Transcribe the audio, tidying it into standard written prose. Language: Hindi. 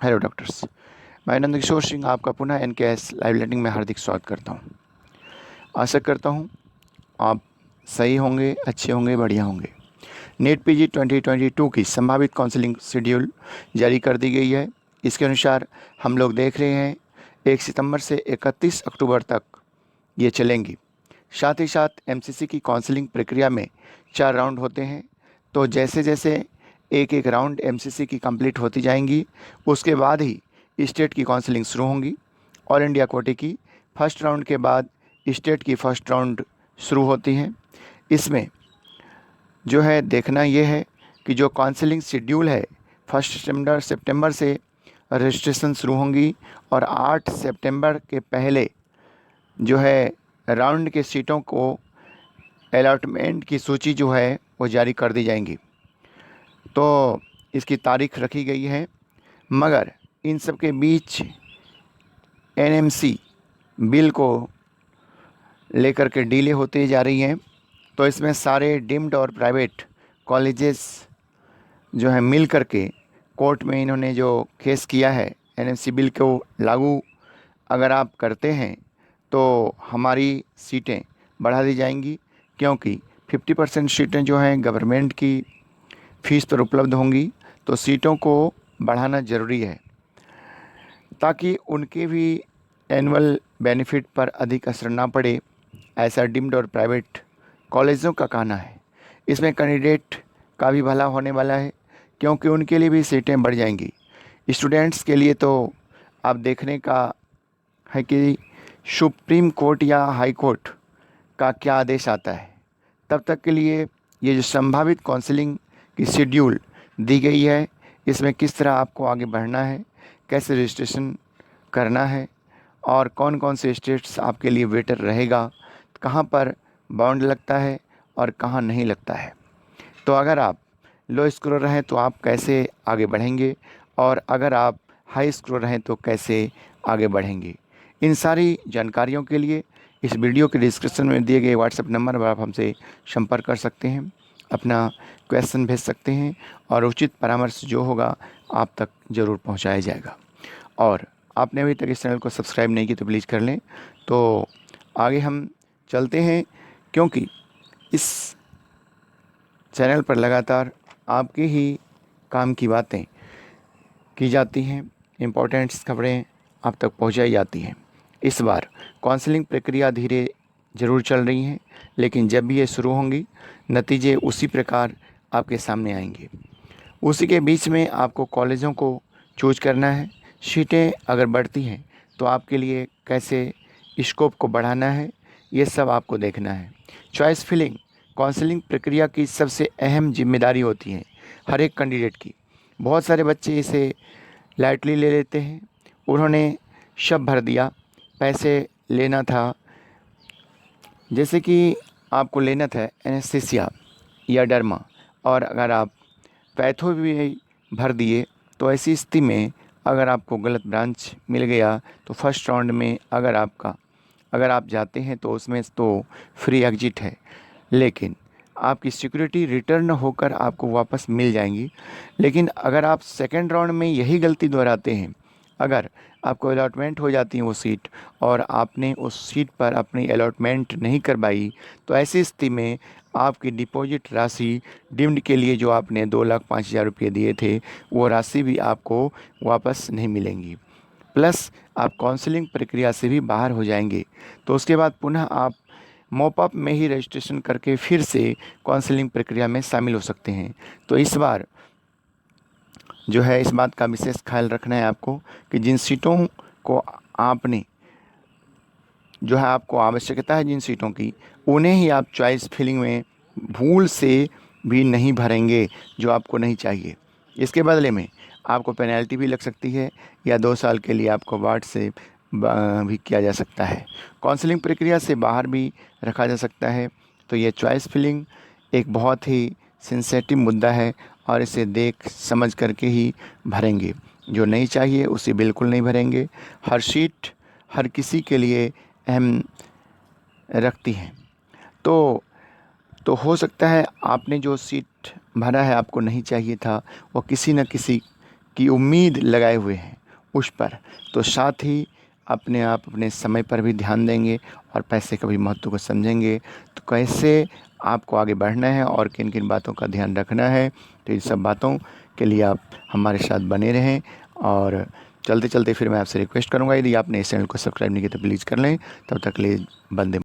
हेलो डॉक्टर्स, मैं नंद किशोर सिंह आपका पुनः एनकेएस लाइव लर्निंग में हार्दिक स्वागत करता हूं। आशा करता हूं आप सही होंगे, अच्छे होंगे, बढ़िया होंगे। नीट पीजी 2022 की संभावित काउंसलिंग शेड्यूल जारी कर दी गई है। इसके अनुसार हम लोग देख रहे हैं 1 सितंबर से 31 अक्टूबर तक ये चलेंगी। साथ ही साथ एमसीसी की काउंसलिंग प्रक्रिया में 4 राउंड होते हैं। तो जैसे जैसे एक एक राउंड एमसीसी की कंप्लीट होती जाएंगी, उसके बाद ही स्टेट की काउंसलिंग शुरू होंगी। ऑल इंडिया कोटे की फर्स्ट राउंड के बाद स्टेट की फर्स्ट राउंड शुरू होती हैं। इसमें जो है देखना ये है कि जो काउंसलिंग शेड्यूल है, 1 सितंबर से रजिस्ट्रेशन शुरू होंगी और 8 सितंबर के पहले जो है राउंड के सीटों को अलॉटमेंट की सूची जो है वो जारी कर दी जाएंगी। तो इसकी तारीख रखी गई है, मगर इन सब के बीच एनएमसी बिल को लेकर के डीले होती जा रही हैं। तो इसमें सारे डीम्ड और प्राइवेट कॉलेजेस जो है मिल कर के कोर्ट में इन्होंने जो केस किया है, एनएमसी बिल को लागू अगर आप करते हैं तो हमारी सीटें बढ़ा दी जाएंगी, क्योंकि 50% सीटें जो हैं गवर्नमेंट की फ़ीस पर उपलब्ध होंगी। तो सीटों को बढ़ाना ज़रूरी है ताकि उनके भी एनुअल बेनिफिट पर अधिक असर ना पड़े, ऐसा डीम्ड और प्राइवेट कॉलेजों का कहना है। इसमें कैंडिडेट का भी भला होने वाला है, क्योंकि उनके लिए भी सीटें बढ़ जाएंगी। स्टूडेंट्स के लिए तो आप देखने का है कि सुप्रीम कोर्ट या हाई कोर्ट का क्या आदेश आता है। तब तक के लिए ये जो संभावित काउंसलिंग की शेड्यूल दी गई है, इसमें किस तरह आपको आगे बढ़ना है, कैसे रजिस्ट्रेशन करना है और कौन कौन से स्टेट्स आपके लिए बेटर रहेगा, कहाँ पर बाउंड लगता है और कहाँ नहीं लगता है। तो अगर आप लो स्कोरर हैं तो आप कैसे आगे बढ़ेंगे, और अगर आप हाई स्कोरर हैं तो कैसे आगे बढ़ेंगे। इन सारी जानकारियों के लिए इस वीडियो के डिस्क्रिप्शन में दिए गए व्हाट्सएप नंबर पर आप हमसे संपर्क कर सकते हैं, अपना क्वेश्चन भेज सकते हैं और उचित परामर्श जो होगा आप तक ज़रूर पहुंचाया जाएगा। और आपने अभी तक इस चैनल को सब्सक्राइब नहीं किया तो प्लीज़ कर लें। तो आगे हम चलते हैं, क्योंकि इस चैनल पर लगातार आपके ही काम की बातें की जाती हैं, इम्पोर्टेंट्स खबरें आप तक पहुंचाई जाती हैं। इस बार काउंसलिंग प्रक्रिया धीरे ज़रूर चल रही हैं, लेकिन जब भी ये शुरू होंगी नतीजे उसी प्रकार आपके सामने आएंगे। उसी के बीच में आपको कॉलेजों को चूज करना है। सीटें अगर बढ़ती हैं तो आपके लिए कैसे स्कोप को बढ़ाना है, ये सब आपको देखना है। चॉइस फिलिंग काउंसलिंग प्रक्रिया की सबसे अहम जिम्मेदारी होती है हर एक कैंडिडेट की। बहुत सारे बच्चे इसे लाइटली ले लेते हैं। उन्होंने शब भर दिया, पैसे लेना था, जैसे कि आपको लेना था एनेस्थीसिया या डर्मा, और अगर आप पैथो भी भर दिए तो ऐसी स्थिति में अगर आपको गलत ब्रांच मिल गया तो फर्स्ट राउंड में अगर आप जाते हैं तो उसमें तो फ्री एग्जिट है, लेकिन आपकी सिक्योरिटी रिटर्न होकर आपको वापस मिल जाएंगी। लेकिन अगर आप सेकेंड राउंड में यही गलती दोहराते हैं, अगर आपको अलॉटमेंट हो जाती है वो सीट और आपने उस सीट पर अपनी अलॉटमेंट नहीं करवाई, तो ऐसी स्थिति में आपकी डिपॉजिट राशि डिम्ड के लिए जो आपने 2,05,000 रुपये दिए थे, वो राशि भी आपको वापस नहीं मिलेंगी। प्लस आप काउंसलिंग प्रक्रिया से भी बाहर हो जाएंगे। तो उसके बाद पुनः आप मॉपअप में ही रजिस्ट्रेशन करके फिर से काउंसलिंग प्रक्रिया में शामिल हो सकते हैं। तो इस बार जो है इस बात का विशेष ख्याल रखना है आपको कि जिन सीटों को आपने जो है आपको आवश्यकता है जिन सीटों की, उन्हें ही आप चॉइस फिलिंग में भूल से भी नहीं भरेंगे जो आपको नहीं चाहिए। इसके बदले में आपको पेनल्टी भी लग सकती है या 2 साल के लिए आपको वार्ड से भी किया जा सकता है, काउंसलिंग प्रक्रिया से बाहर भी रखा जा सकता है। तो ये चॉइस फिलिंग एक बहुत ही सेंसिटिव मुद्दा है और इसे देख समझ करके ही भरेंगे। जो नहीं चाहिए उसे बिल्कुल नहीं भरेंगे। हर सीट हर किसी के लिए अहम रखती हैं। तो हो सकता है आपने जो सीट भरा है आपको नहीं चाहिए था, वो किसी न किसी की उम्मीद लगाए हुए हैं उस पर, तो साथ ही अपने आप अपने समय पर भी ध्यान देंगे और पैसे का भी महत्व को समझेंगे, तो कैसे आपको आगे बढ़ना है और किन किन बातों का ध्यान रखना है, तो इन सब बातों के लिए आप हमारे साथ बने रहें। और चलते चलते फिर मैं आपसे रिक्वेस्ट करूँगा, यदि आपने इस चैनल को सब्सक्राइब नहीं किया तो प्लीज़ कर लें। तब तक के लिए वंदे